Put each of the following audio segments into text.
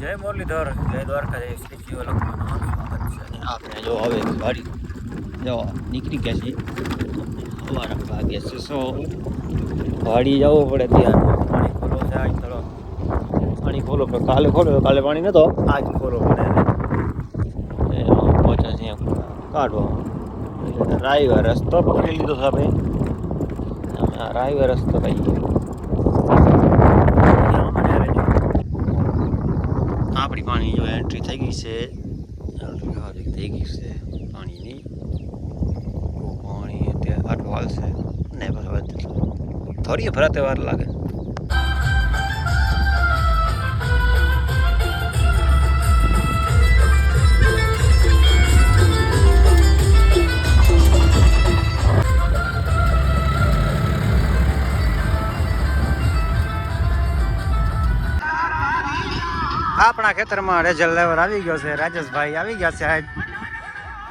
જય મુરલીધર, જય દ્વારકાધીશ, શ્રી લોકમાં સ્વાગત છે. અને આપણે જો હવે ગાડી જો નીકળી ગયા છે. અમારા ભાગ્ય છે ગાડી જવું પડે ત્યાં પાણી ખોલો છે. આજ થોડો પાણી ખોલો પણ કાલે ખોલો, કાલે પાણી નતો, આજ ખોલો પડે પહોંચ્યા છે કાઢવા. રાયવા રસ્તો પકડી લીધો છે આપણે. રાયવા રસ્તો કઈ આપણી પાણી જો એન્ટ્રી થઈ ગઈ છે. થઈ ગઈ છે પાણીની. પાણી અત્યારે આટલું હાલશે ને બસ થોડી ભરાતે વાર લાગે. આપણા ખેતરમાં રેજલ લેવર આવી ગયો છે. રાજેશભાઈ આવી ગયા છે.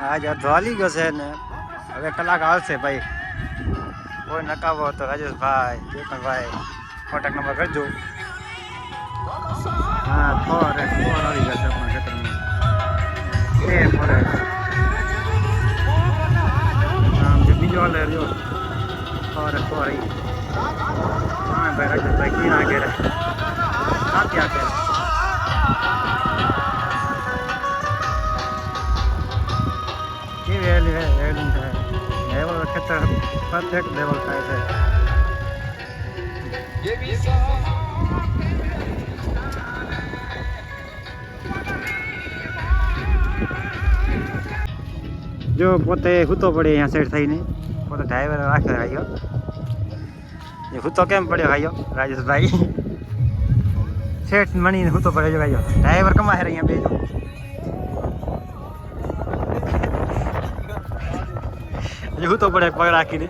આજ અડધો હાલી ગયો છે ને હવે કલાક આવશે. ભાઈ કોઈ નકાવો તો રાજેશભાઈ ચેતનભાઈ કોન્ટેક્ટ નંબર કરજો. હા ફોર આવી ગયા છે આપણા ખેતરમાં. બીજો હાલે રહ્યો ફોર હા ભાઈ રાજેશભાઈ ક્યાં ઘેરે ક્યાં ઘેરે ખેતર પરફેક્ટ લેવલ થાય છે. જો પોતે હૂતો પડે અહીંયા સેટ થઈને પોતે ડ્રાઈવર રાખ્યો ભાઈઓ. એ હૂતો કેમ પડ્યો ભાઈઓ રાજેશભાઈ સેટ મણીને હૂતો પડે છે ભાઈઓ. ડ્રાઈવર કમાશે અહીંયા બે હું તો પડે પગ રાખીને.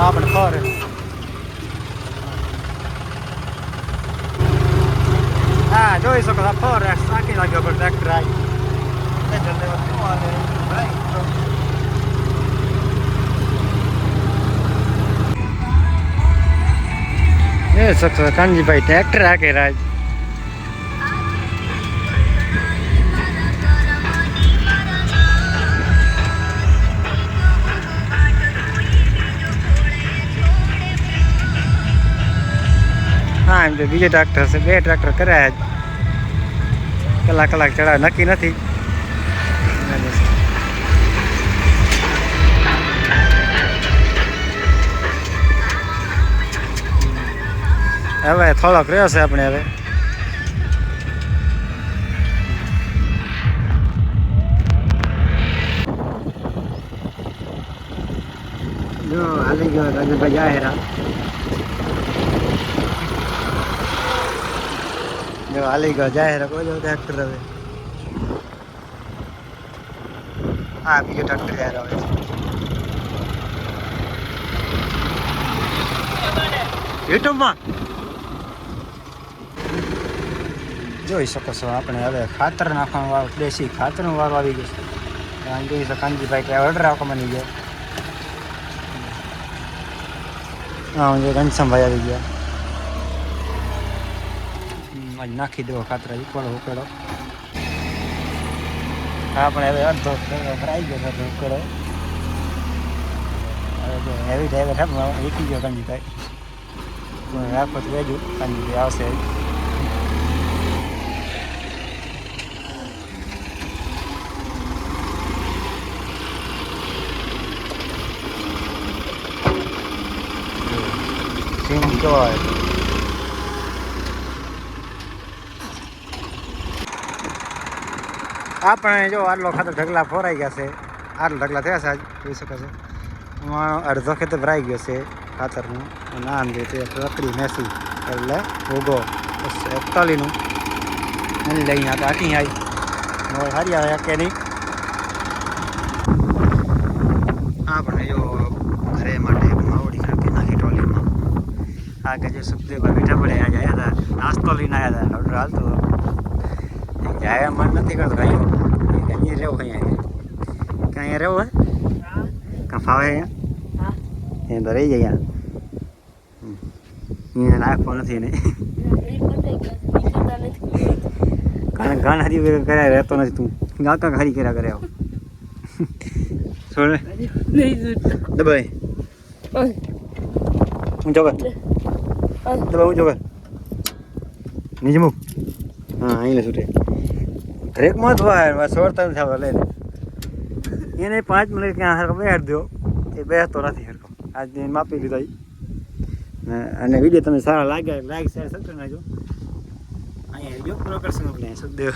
આપણે ફરે હા જોઈ શકો છો ફરે સાકી લાગ્યો પણ ટ્રેક્ટર આવી કાનજીભાઈ ટ્રેક્ટર હાકે રાજ. હા એમ તો બીજે ટ્રેક્ટર છે. બે ટ્રેક્ટર કર્યા જ કલાક ચડાવ નક્કી નથી. હવે થોડોક રહ્યો છે આપણે. હવે જો હાલી ગયો રાજુભાઈ જાહેરા. જો હાલી ગયો જાહેરા કોઈ જો ટ્રેક્ટર. હવે હા બીજો ટ્રેક્ટર જાહેર આવે છે યુટ્યુબમાં જોઈ શકો છો. આપણે હવે ખાતર નાખવાનું વાળું દેશી ખાતરનું વાળું આવી ગયું છે. જોઈ શકો કાનજીભાઈ કે ઓર્ડર આપવા બની ગયો. હા જો ઘનશ્યામભાઈ આવી ગયા. આજ નાખી દેવો ખાતર ઉકેડો. આપણે હવે અડધો ભરાઈ ગયો છે ઉકેડો. હવે હેવી ડ્રાઈવર છે વીકી ગયો કાનજીભાઈ. રાખો તો વેજુ કાનજીભાઈ આવશે. આપણે જો આટલો ખાતર ઢગલા ફોરાઈ ગયા છે. આટલા ઢગલા થયા છે આજ જોઈ શકો છો. અડધો ખેતર ભરાઈ ગયો છે ખાતરનું. નામ જે છે રકડી મેસી એટલે ભોગો 41નું એને લઈને આપણે આટી આવી સારી આવે કે નહીં. આપણે જો ઘરે માટે માવડી નાખી ટ્રોલીમાં. આગળ જે સુખદેવભાઈ બેઠા પડે અહીંયા આવ્યા હતા, નાસ્તો લઈને આવ્યા હતા. ઓર્ડર હાલતો જાય મન નથી કરતો ભાઈઓ. અહીંયા રહેવું અહીંયા રહેવું હે કાં ફાવે હા એ તો રહી જાય એને નાખવો નથી ને કારણ ઘણ હરી વગર કર્યા રહેતો નથી તું કાકા હરી કર્યા કરે આવો છોડે દબાઈ હું ચોકર દબાઈ હું ચોકર નીચે મૂક હા અહીં છૂટે બ્રેકમાં જ હોય સોળતા નથી આવવા લઈને એને 5 મિનિટ ક્યાં હરકો બેહાડ દો એ બેસતો નથી હરકો આજ માપી લીધો અને વિડીયો તમને સારા લાગ્યા લાઈક શેર સબસ્ક્રાઈબ નાખજો અહીંયા વિડીયો પૂરો કરશું આપણે સુખદેવ